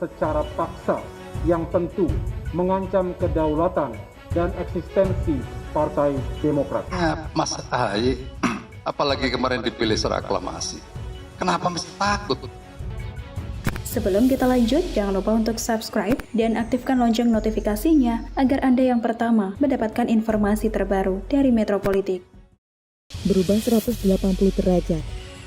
secara paksa yang tentu mengancam kedaulatan dan eksistensi Partai Demokrat. Ya, Mas Ahaye, apalagi kemarin dipilih secara aklamasi. Kenapa mesti takut? Sebelum kita lanjut, jangan lupa untuk subscribe dan aktifkan lonceng notifikasinya agar Anda yang pertama mendapatkan informasi terbaru dari Metropolitik. Berubah 180 derajat,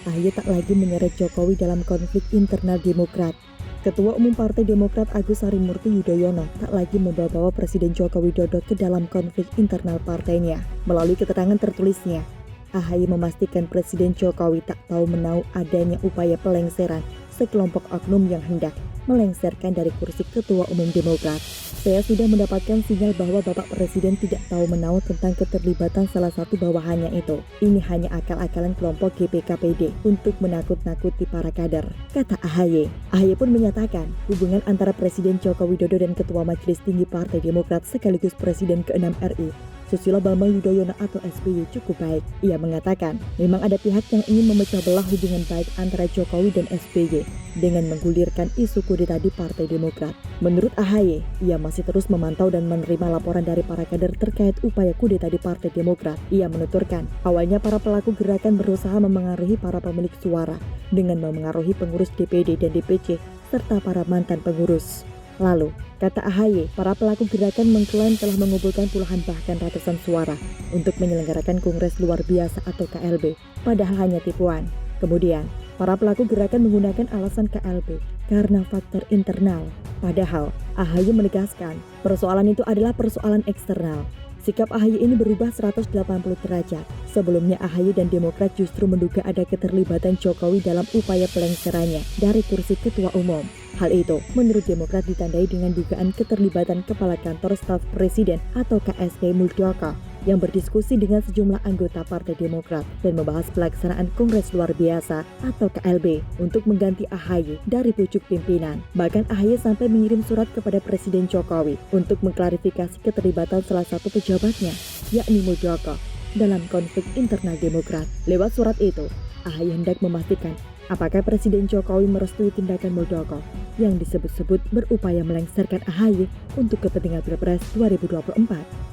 Ahaye tak lagi menyeret Jokowi dalam konflik internal Demokrat. Ketua Umum Partai Demokrat Agus Harimurti Yudhoyono tak lagi membawa Presiden Joko Widodo ke dalam konflik internal partainya. Melalui keterangan tertulisnya, Ahaye memastikan Presiden Jokowi tak tahu menau adanya upaya pelengseran sekelompok oknum yang hendak melengsarkan dari kursi Ketua Umum Demokrat. Saya sudah mendapatkan sinyal bahwa Bapak Presiden tidak tahu menau tentang keterlibatan salah satu bawahannya itu. Ini hanya akal-akalan kelompok GPKPD untuk menakut-nakuti para kader, kata Ahaye. Ahaye pun menyatakan hubungan antara Presiden Joko Widodo dan Ketua Majelis Tinggi Partai Demokrat sekaligus Presiden ke-6 RI, Susilo Bambang Yudhoyono atau SBY cukup baik. Ia mengatakan memang ada pihak yang ingin memecah belah hubungan baik antara Jokowi dan SBY dengan menggulirkan isu kudeta di Partai Demokrat. Menurut Ahaye, ia masih terus memantau dan menerima laporan dari para kader terkait upaya kudeta di Partai Demokrat. Ia menuturkan, awalnya para pelaku gerakan berusaha memengaruhi para pemilik suara dengan memengaruhi pengurus DPD dan DPC serta para mantan pengurus. Lalu, kata Ahaye, para pelaku gerakan mengklaim telah mengumpulkan puluhan bahkan ratusan suara untuk menyelenggarakan Kongres Luar Biasa atau KLB, padahal hanya tipuan. Kemudian, para pelaku gerakan menggunakan alasan KLB karena faktor internal. Padahal, Ahaye menegaskan persoalan itu adalah persoalan eksternal. Sikap Ahaye ini berubah 180 derajat. Sebelumnya Ahaye dan Demokrat justru menduga ada keterlibatan Jokowi dalam upaya pelengserannya dari kursi Ketua Umum. Hal itu, menurut Demokrat ditandai dengan dugaan keterlibatan Kepala Kantor Staf Presiden atau KSP Muldoko yang berdiskusi dengan sejumlah anggota Partai Demokrat dan membahas pelaksanaan Kongres Luar Biasa atau KLB untuk mengganti Ahaye dari pucuk pimpinan. Bahkan Ahaye sampai mengirim surat kepada Presiden Jokowi untuk mengklarifikasi keterlibatan salah satu pejabatnya, yakni Muldoko, dalam konflik internal Demokrat. Lewat surat itu, Ahaye hendak memastikan apakah Presiden Jokowi merestui tindakan Muldoko yang disebut-sebut berupaya melengsarkan Ahaye untuk kepentingan Pilpres 2024.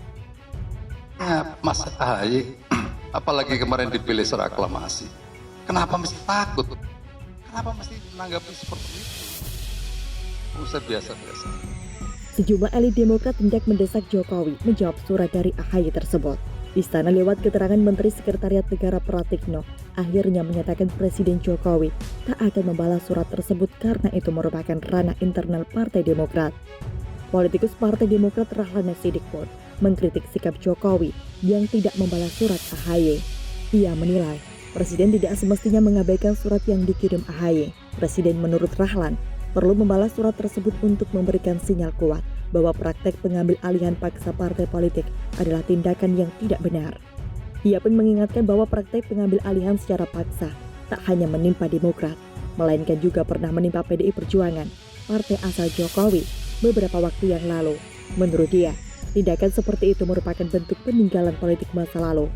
Ya, Mas Ahaye, apalagi kemarin dipilih secara aklamasi. Kenapa mesti takut? Kenapa mesti menanggapi seperti itu? Usah biasa-biasa. Sejumlah elit Demokrat hendak mendesak Jokowi menjawab surat dari Ahaye tersebut. Istana lewat keterangan Menteri Sekretariat Negara Pratikno akhirnya menyatakan Presiden Jokowi tak akan membalas surat tersebut karena itu merupakan ranah internal Partai Demokrat. Politikus Partai Demokrat Rahlan Nasidik pun mengkritik sikap Jokowi yang tidak membalas surat Ahaye. Ia menilai Presiden tidak semestinya mengabaikan surat yang dikirim Ahaye. Presiden menurut Rahlan perlu membalas surat tersebut untuk memberikan sinyal kuat bahwa praktek pengambil alihan paksa partai politik adalah tindakan yang tidak benar. Ia pun mengingatkan bahwa praktek pengambil alihan secara paksa tak hanya menimpa Demokrat, melainkan juga pernah menimpa PDI Perjuangan, partai asal Jokowi, beberapa waktu yang lalu. Menurut dia, tindakan seperti itu merupakan bentuk peninggalan politik masa lalu.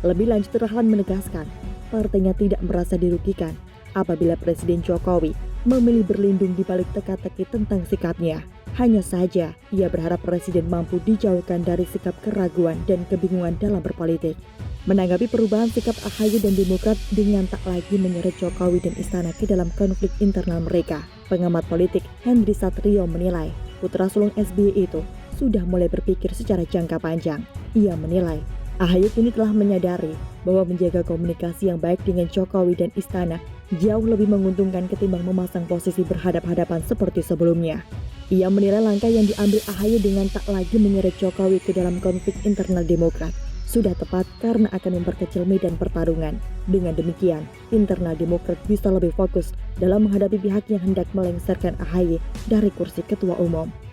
Lebih lanjut, Rahlan menegaskan, partainya tidak merasa dirugikan apabila Presiden Jokowi memilih berlindung di balik teka-teki tentang sikapnya. Hanya saja, ia berharap Presiden mampu dijauhkan dari sikap keraguan dan kebingungan dalam berpolitik. Menanggapi perubahan sikap Ahaye dan Demokrat dengan tak lagi menyeret Jokowi dan Istana ke dalam konflik internal mereka, pengamat politik Henry Satrio menilai putra sulung SBY itu sudah mulai berpikir secara jangka panjang. Ia menilai Ahaye kini telah menyadari bahwa menjaga komunikasi yang baik dengan Jokowi dan Istana jauh lebih menguntungkan ketimbang memasang posisi berhadap-hadapan seperti sebelumnya. Ia menilai langkah yang diambil Ahaye dengan tak lagi menyeret Jokowi ke dalam konflik internal Demokrat sudah tepat karena akan memperkecil medan pertarungan. Dengan demikian, internal Demokrat bisa lebih fokus dalam menghadapi pihak yang hendak melengsarkan Ahaye dari kursi Ketua Umum.